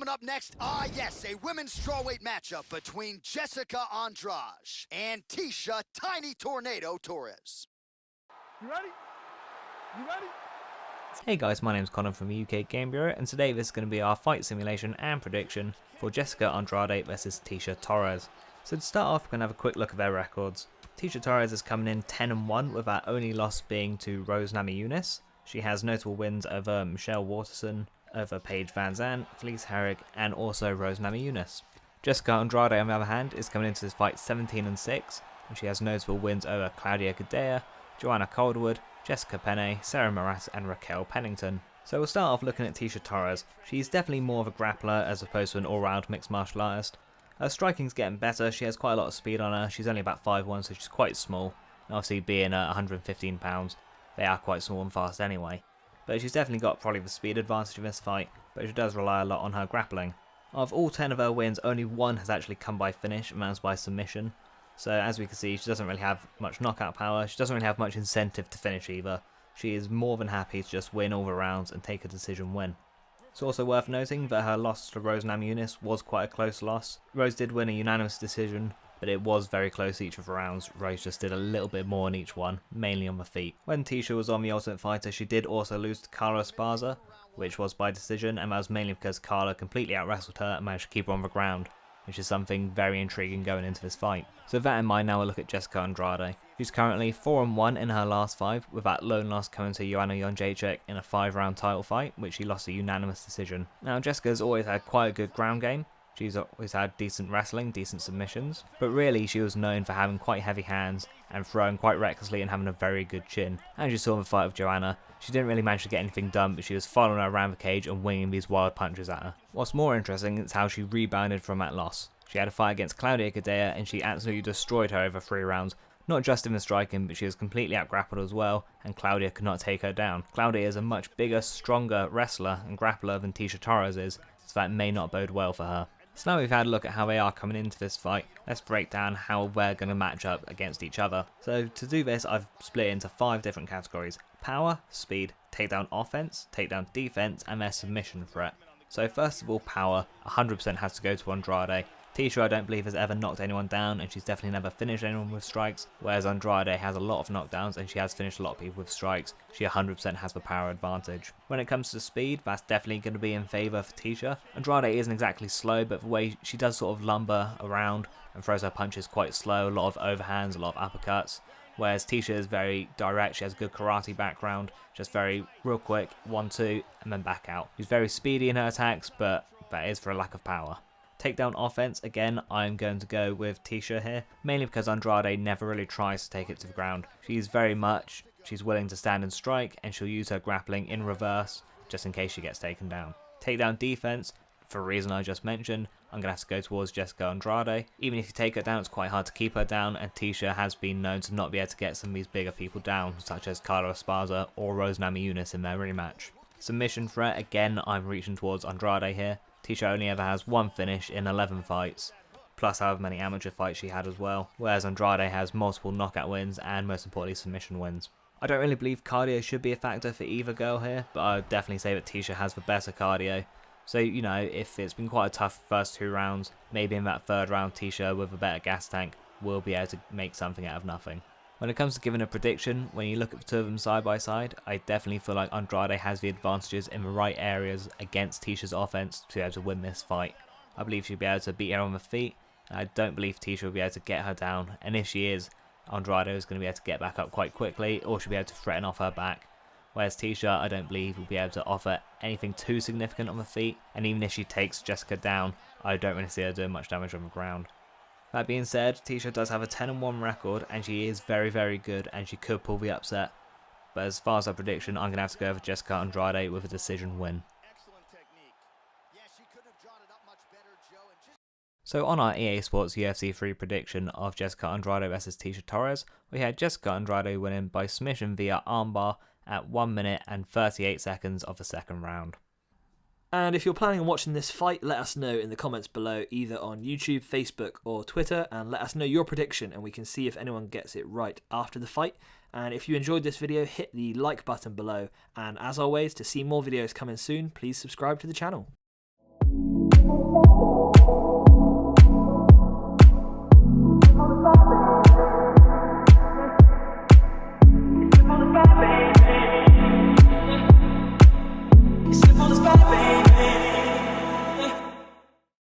coming up next, yes, a women's strawweight matchup between Jessica Andrade and Tecia Tiny Tornado Torres. You ready? You ready? Hey guys, my name's Connor from UK Game Bureau, and today this is going to be our fight simulation and prediction for Jessica Andrade versus Tecia Torres. So to start off, we're going to have a quick look at their records. Tecia Torres is coming in 10-1, with her only loss being to Rose Namajunas. She has notable wins over Michelle Waterson, over Paige Van Zandt, Felice Herrig, and also Rose Namajunas. Jessica Andrade, on the other hand, is coming into this fight 17-6, and she has notable wins over Claudia Gadelha, Joanna Calderwood, Jessica Penne, Sarah Moras, and Raquel Pennington. So we'll start off looking at Tecia Torres. She's definitely more of a grappler as opposed to an all-round mixed martial artist. Her striking's getting better, she has quite a lot of speed on her, she's only about 5'1", so she's quite small. And obviously being 115 pounds, they are quite small and fast anyway. But she's definitely got probably the speed advantage in this fight, but she does rely a lot on her grappling. Of all 10 of her wins, only one has actually come by finish, and that's by submission. So as we can see, she doesn't really have much knockout power, she doesn't really have much incentive to finish either. She is more than happy to just win all the rounds and take a decision win. It's also worth noting that her loss to Rose Namajunas was quite a close loss. Rose did win a unanimous decision, but it was very close each of the rounds. Rose just did a little bit more in each one, mainly on the feet. When Tecia was on the Ultimate Fighter, she did also lose to Carla Esparza, which was by decision, and that was mainly because Carla completely out-wrestled her and managed to keep her on the ground, which is something very intriguing going into this fight. So with that in mind, now we'll look at Jessica Andrade. She's currently 4-1 in her last 5, with that lone loss coming to Joanna Jędrzejczyk in a 5-round title fight, which she lost a unanimous decision. Now Jessica's always had quite a good ground game. She's always had decent wrestling, decent submissions, but really she was known for having quite heavy hands and throwing quite recklessly and having a very good chin. As you saw in the fight with Joanna, she didn't really manage to get anything done, but she was following her around the cage and winging these wild punches at her. What's more interesting is how she rebounded from that loss. She had a fight against Claudia Gadelha and she absolutely destroyed her over 3 rounds. Not just in the striking, but she was completely outgrappled as well, and Claudia could not take her down. Claudia is a much bigger, stronger wrestler and grappler than Tecia Torres is, so that may not bode well for her. So now we've had a look at how they are coming into this fight, let's break down how they're going to match up against each other. So to do this, I've split into 5 different categories: power, speed, takedown offense, takedown defense, and their submission threat. So first of all, power, 100% has to go to Andrade. Tecia I don't believe has ever knocked anyone down, and she's definitely never finished anyone with strikes, whereas Andrade has a lot of knockdowns and she has finished a lot of people with strikes. She 100% has the power advantage. When it comes to speed, that's definitely going to be in favour for Tecia. Andrade isn't exactly slow, but the way she does sort of lumber around and throws her punches quite slow, a lot of overhands, a lot of uppercuts, whereas Tecia is very direct. She has a good karate background, just very real quick, 1-2 and then back out. She's very speedy in her attacks, but that is for a lack of power. Takedown offense, again, I'm going to go with Tecia here, mainly because Andrade never really tries to take it to the ground. She's willing to stand and strike, and she'll use her grappling in reverse, just in case she gets taken down. Takedown defense, for a reason I just mentioned, I'm going to have to go towards Jessica Andrade. Even if you take her down, it's quite hard to keep her down, and Tecia has been known to not be able to get some of these bigger people down, such as Carla Esparza or Rose Namajunas in their rematch. Submission threat, again, I'm reaching towards Andrade here. Tecia only ever has 1 finish in 11 fights, plus however many amateur fights she had as well, whereas Andrade has multiple knockout wins and most importantly submission wins. I don't really believe cardio should be a factor for either girl here, but I would definitely say that Tecia has the better cardio. So, you know, if it's been quite a tough first 2 rounds, maybe in that 3rd round Tecia with a better gas tank will be able to make something out of nothing. When it comes to giving a prediction, when you look at the 2 of them side by side, I definitely feel like Andrade has the advantages in the right areas against Tecia's offense to be able to win this fight. I believe she'll be able to beat her on the feet, and I don't believe Tecia will be able to get her down, and if she is, Andrade is going to be able to get back up quite quickly, or she'll be able to threaten off her back. Whereas Tecia, I don't believe will be able to offer anything too significant on the feet, and even if she takes Jessica down, I don't really see her doing much damage on the ground. That being said, Tecia does have a 10-1 record, and she is very, very good, and she could pull the upset. But as far as our prediction, I'm going to have to go with Jessica Andrade with a decision win. So on our EA Sports UFC 3 prediction of Jessica Andrade versus Tecia Torres, we had Jessica Andrade winning by submission via armbar at 1 minute and 38 seconds of the 2nd round. And if you're planning on watching this fight, let us know in the comments below, either on YouTube, Facebook or Twitter, and let us know your prediction and we can see if anyone gets it right after the fight. And if you enjoyed this video, hit the like button below, and as always, to see more videos coming soon, please subscribe to the channel. Bye.